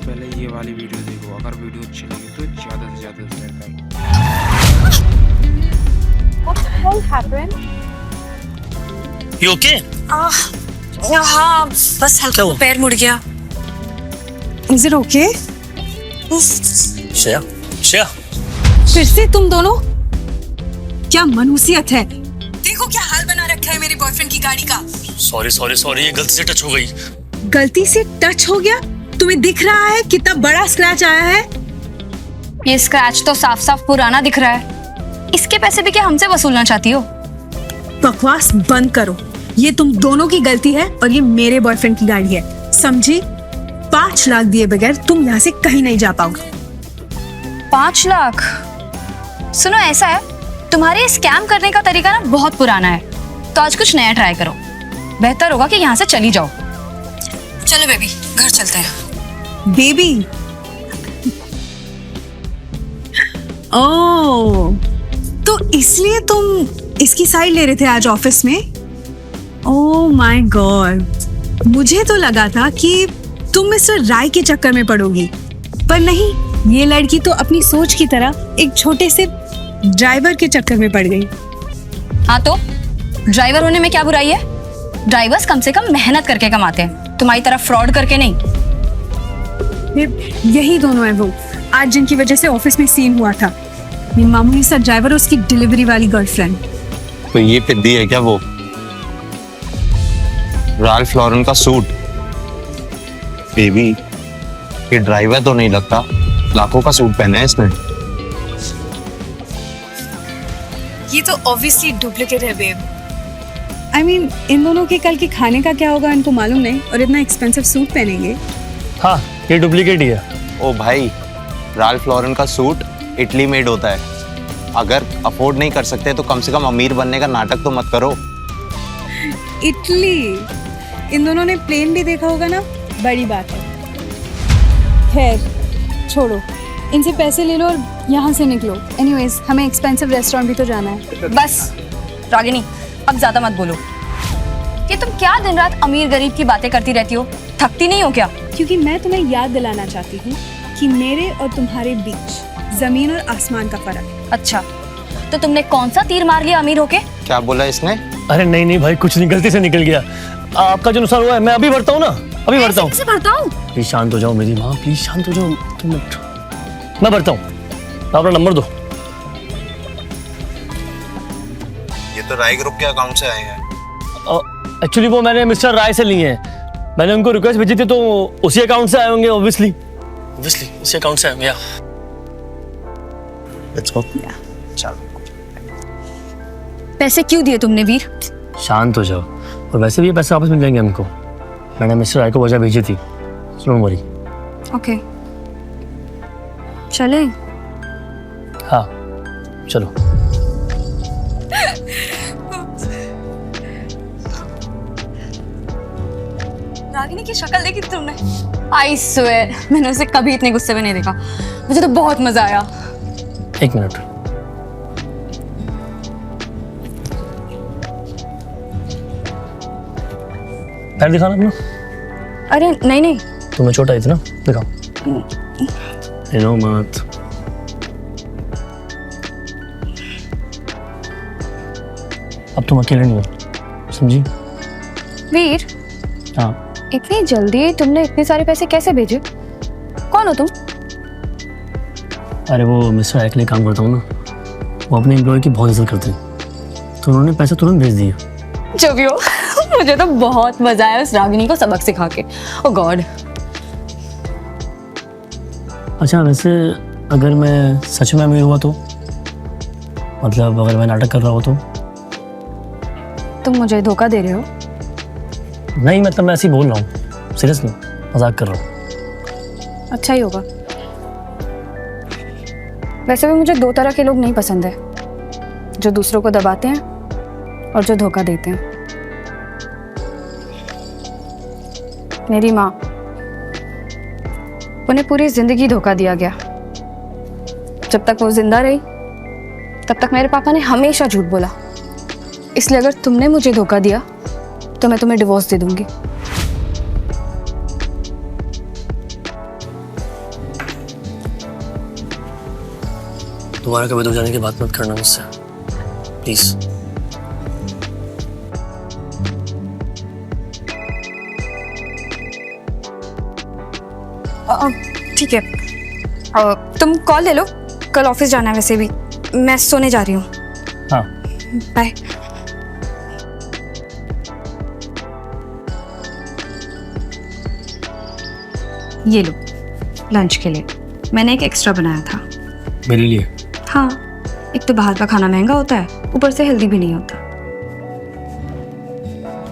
पहले ये वाली वीडियो देखो। अगर वीडियो अच्छी लगी तो ज़्यादा से ज़्यादा शेयर करो। What the hell happened? You okay? हाँ बस हल्का क्या हुआ? पैर मुड़ गया। Is it okay? Shreya, Shreya, फिर से तुम दोनों? क्या मनुष्यत है? देखो क्या हाल बना रखा है मेरे बॉयफ्रेंड की गाड़ी का। सॉरी ये गलती से टच हो गई। गलती से टच हो गया? तुम्हें दिख रहा है कितना बड़ा स्क्रैच आया है? ये स्क्रैच तो साफ साफ पुराना दिख रहा है। इसके पैसे भी क्या हमसे वसूलना चाहती हो? बकवास बंद करो। ये तुम दोनों की गलती है और ये मेरे बॉयफ्रेंड की गाड़ी है, समझी? 5 लाख दिए बगैर तुम यहाँ से कहीं नहीं जा पाओगे। 5 लाख? सुनो ऐसा है, तुम्हारे स्कैम करने का तरीका ना बहुत पुराना है, तो आज कुछ नया ट्राई करो। बेहतर होगा कि यहाँ से चली जाओ। चलो बेबी, घर चलते हैं। बेबी? ओह, तो इसलिए तुम इसकी साइड ले रहे थे आज ऑफिस में? ओह माय गॉड, मुझे तो लगा था कि तुम मिस्टर राय के चक्कर में पड़ोगी, पर नहीं, ये लड़की तो अपनी सोच की तरह एक छोटे से ड्राइवर के चक्कर में पड़ गई। हाँ तो ड्राइवर होने में क्या बुराई है? ड्राइवर्स कम से कम मेहनत करके कमाते हैं, तुम्हारी तरह फ्रॉड करके नहीं। यही दोनों है वो आज जिनकी वजह से ऑफिस में सीन हुआ था। ये मामूली सा ड्राइवर और उसकी डिलीवरी वाली गर्लफ्रेंड। तो ये पिद्दी है क्या वो? राल्फ लॉरेन का सूट? बेबी, ये ड्राइवर तो नहीं लगता, लाखों का सूट पहना है इसने। ये तो ऑब्वियसली डुप्लीकेट है बेब। आई मीन इन दोनों के कल के खाने का क्या होगा इनको मालूम नहीं, और इतना एक्सपेंसिव सूट पहनेंगे। हाँ, ये डुप्लीकेट ही है। ओ भाई, राल्फ लॉरेन का सूट इटली मेड होता है। अगर अफोर्ड नहीं कर सकते तो कम से कम अमीर बनने का नाटक तो मत करो। इटली? इन दोनों ने प्लेन भी देखा होगा ना, बड़ी बात है। खैर छोड़ो, इनसे पैसे ले लो और यहाँ से निकलो। एनीवेज हमें एक्सपेंसिव रेस्टोरेंट भी तो जाना है। बस रागिनी, अब ज्यादा मत बोलो। कि तुम क्या दिन रात अमीर गरीब की बातें करती रहती हो? थकती नहीं हो क्या? क्योंकि मैं तुम्हें याद दिलाना चाहती हूँ कि मेरे और तुम्हारे बीच जमीन और आसमान का फर्क है। अच्छा, तो तुमने कौन सा तीर मार लिया अमीर होके? क्या बोला इसने? अरे नहीं भाई, कुछ नहीं, गलती से निकल गया। आपका जो नुकसान हुआ है मैं अभी भरता हूँ ना, अभी भरता हूँ। कैसे भरता हूँ? प्लीज शांत हो जाओ मेरी माँ, प्लीज शांत हो जाओ। तुम मैं भरता हूँ, अपना नंबर दो। ये तो राय ग्रुप के अकाउंट से आए हैं। एक्चुअली वो मैंने मिस्टर राय से लिए हैं। मैंने उनको रिक्वेस्ट भेजी थी तो उसी अकाउंट से आए होंगे। ऑब्वियसली उसी अकाउंट से आए होंगे। Let's go. चलो। पैसे क्यों दिए तुमने वीर? शांत हो जाओ, और वैसे भी ये पैसे वापस मिल जाएंगे हमको। मैंने मिस्टर राय को वजह भेजी थी। Don't worry. ओके, चले? हाँ चलो। रागिनी की शक्ल देखी थी तुमने? आई स्वेयर, मैंने उसे कभी इतने गुस्से में नहीं देखा। मुझे तो बहुत मजा आया। 1 मिनट। पैर दिखाना अपना। अरे नहीं। तुम्हें चोट आई थी ना, दिखाओ। लो मत। अब तुम अकेले नहीं हो, समझी? वीर, हाँ। इतनी जल्दी तुमने इतने सारे पैसे कैसे भेजे? कौन हो तुम? अरे वो मिस्टर राय के लिए काम करता हूँ ना, वो अपने एम्प्लॉय की बहुत इज्जत करते हैं, तो उन्होंने पैसे तुरंत भेज दिए। जो भी हो, मुझे तो बहुत मजा आया उस रागिनी को सबक सिखा के। ओह गॉड। अच्छा वैसे अगर मैं सच में अमीर हुआ तो, मतलब अगर मैं नाटक कर रहा हो तो? तुम मुझे धोखा दे रहे हो? नहीं, मतलब मैं ऐसे ही बोल रहा हूँ, सीरियसली मजाक कर रहा हूँ। अच्छा ही होगा। वैसे भी मुझे 2 तरह के लोग नहीं पसंद है, जो दूसरों को दबाते हैं और जो धोखा देते हैं। मेरी माँ, उन्हें पूरी जिंदगी धोखा दिया गया। जब तक वो जिंदा रही तब तक मेरे पापा ने हमेशा झूठ बोला। इसलिए अगर तुमने मुझे धोखा दिया तो मैं तुम्हें डिवोर्स दे दूंगी। दोबारा कभी दूर जाने की बात मत करना मुझसे, प्लीज। ठीक है, तुम कॉल ले लो, कल ऑफिस जाना है वैसे भी। मैं सोने जा रही हूँ। हाँ, बाय। ये लो लंच के लिए, मैंने एक एक्स्ट्रा बनाया था। मेरे लिए? हाँ, एक तो बाहर का खाना महंगा होता है, ऊपर से हेल्दी भी नहीं होता।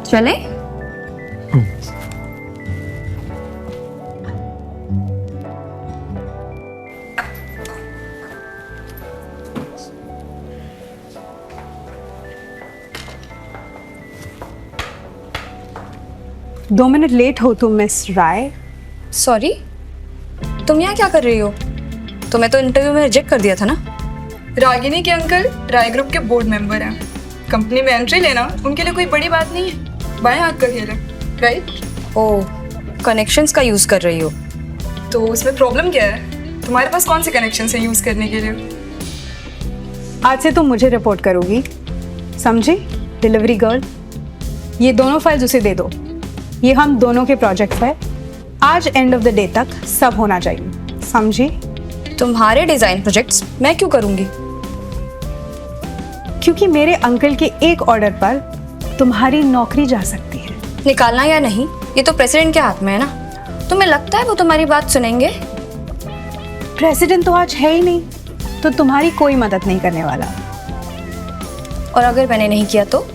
चले? दो मिनट लेट हो तुम मिस राय। सॉरी, तुम यहाँ क्या कर रही हो? तुम्हें तो इंटरव्यू में रिजेक्ट कर दिया था ना। रागिनी के अंकल राय ग्रुप के बोर्ड मेंबर हैं। कंपनी में एंट्री लेना उनके लिए कोई बड़ी बात नहीं है। बाएं हाथ का खेल है, राइट? ओह, कनेक्शंस का यूज़ कर रही हो? तो उसमें प्रॉब्लम क्या है? तुम्हारे पास कौन से कनेक्शन है यूज़ करने के लिए? आज से तुम मुझे रिपोर्ट करोगी, समझी? Delivery girl. ये दोनों फाइल्स उसे दे दो, ये हम दोनों के प्रोजेक्ट है। आज एंड ऑफ द डे तक सब होना चाहिए, समझी? तुम्हारे डिज़ाइन प्रोजेक्ट्स मैं क्यों करूँगी? क्योंकि मेरे अंकल के एक ऑर्डर पर तुम्हारी नौकरी जा सकती है। निकालना या नहीं, ये तो प्रेसिडेंट के हाथ में है ना। तुम्हें लगता है वो तुम्हारी बात सुनेंगे? प्रेसिडेंट तो आज है ही नहीं, तो तुम्हारी कोई मदद नहीं करने वाला। और अगर मैंने नहीं किया तो?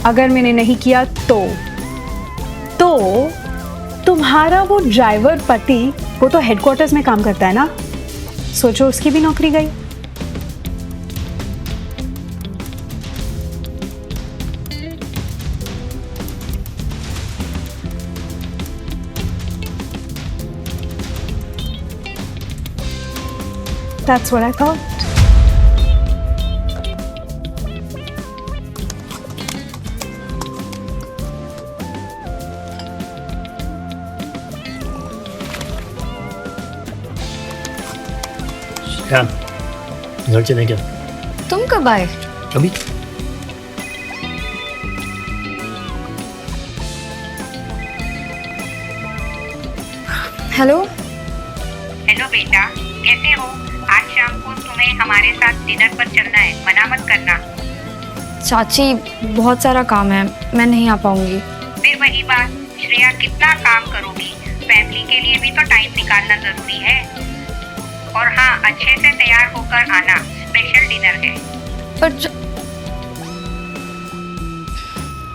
अगर मैंने नहीं किया तो तुम्हारा वो ड्राइवर पति, वो तो हेडक्वार्टर्स में काम करता है ना, सोचो उसकी भी नौकरी गई। That's what I thought. क्या घर चले क्या? तुम कब आए? अभी। हेलो। हेलो बेटा, कैसे हो? आज शाम को तुम्हें हमारे साथ डिनर पर चलना है, मना मत करना। चाची, बहुत सारा काम है, मैं नहीं आ पाऊंगी। फिर वही बात, श्रेया कितना काम करोगी? फैमिली के लिए भी तो टाइम निकालना जरूरी है। और हाँ, अच्छे से तैयार होकर आना, स्पेशल डिनर है। पर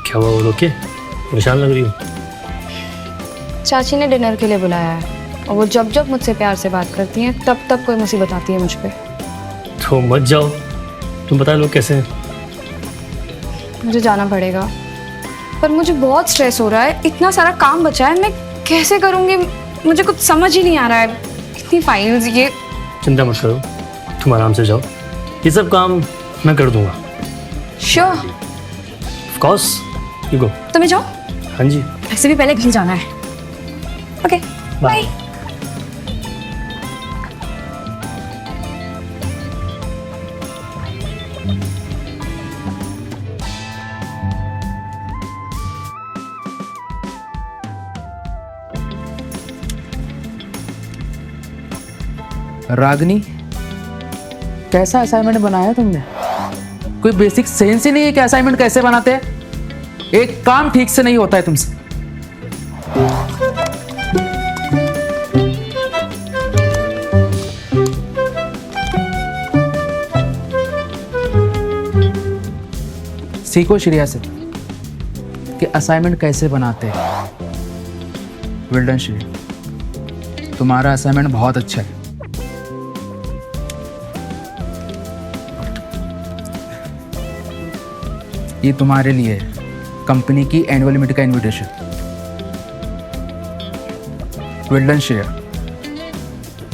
क्या हुआ, वो ओके? परेशान लग रही हो? चाची ने डिनर के लिए बुलाया है, और वो जब जब मुझसे प्यार से बात करती हैं तब तब कोई मुसीबत आती है मुझ पे। तो मत जाओ, तुम बता लोग कैसे हैं? मुझे जाना पड़ेगा, पर मुझे बहुत स्ट्रेस हो रहा है। इतना सारा काम बचा है, मैं कैसे करूँगी? मुझे कुछ समझ ही नहीं आ रहा है। इतनी फाइल्स, ये। चिंता मत करो, तुम आराम से जाओ, ये सब काम मैं कर दूंगा। Sure? Of course, you go. तुम्हें जाओ? हाँ जी। ऐसे भी पहले घर जाना है। Okay, bye. रागनी, कैसा असाइनमेंट बनाया तुमने? कोई बेसिक सेंस ही नहीं है कि असाइनमेंट कैसे बनाते हैं। एक काम ठीक से नहीं होता है तुमसे। सीखो श्रेया से कि असाइनमेंट कैसे बनाते हैं। वेल डन श्रेया, तुम्हारा असाइनमेंट बहुत अच्छा है। ये तुम्हारे लिए कंपनी की एनुअल मीट का इनविटेशन। वेल डन श्रेया,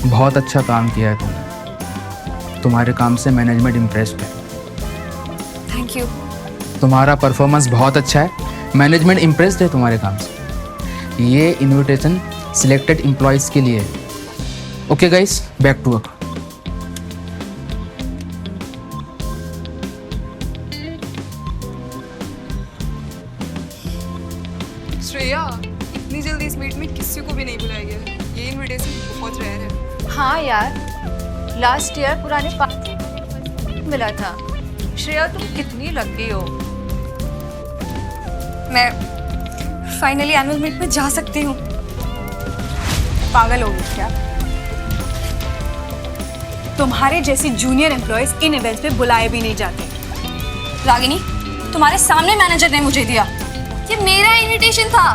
बहुत अच्छा काम किया है तुमने। तुम्हारे काम से मैनेजमेंट इम्प्रेस्ड है। Thank you. तुम्हारा परफॉर्मेंस बहुत अच्छा है, मैनेजमेंट इम्प्रेस्ड है तुम्हारे काम से। ये इनविटेशन सिलेक्टेड एम्प्लॉयज़ के लिए है। Okay guys, back to work. Shreya, इतनी जल्दी इस मीट में किसी को भी नहीं बुलाया गया है। ये इनविटेशन बहुत रेयर है। हाँ यार, लास्ट ईयर पुराने पार्टी मिला था। श्रेया तुम कितनी लकी हो। मैं फाइनली एनुअल मीट में जा सकती हूँ। पागल हो गई क्या? तुम्हारे जैसी जूनियर एम्प्लॉयज इन इवेंट्स पे बुलाए भी नहीं जाते। रागिनी, तुम्हारे सामने मैनेजर ने मुझे दिया। ये मेरा इनविटेशन था,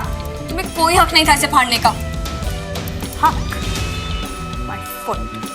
तुम्हें कोई हक नहीं था इसे फाड़ने का। हक, माय फुट।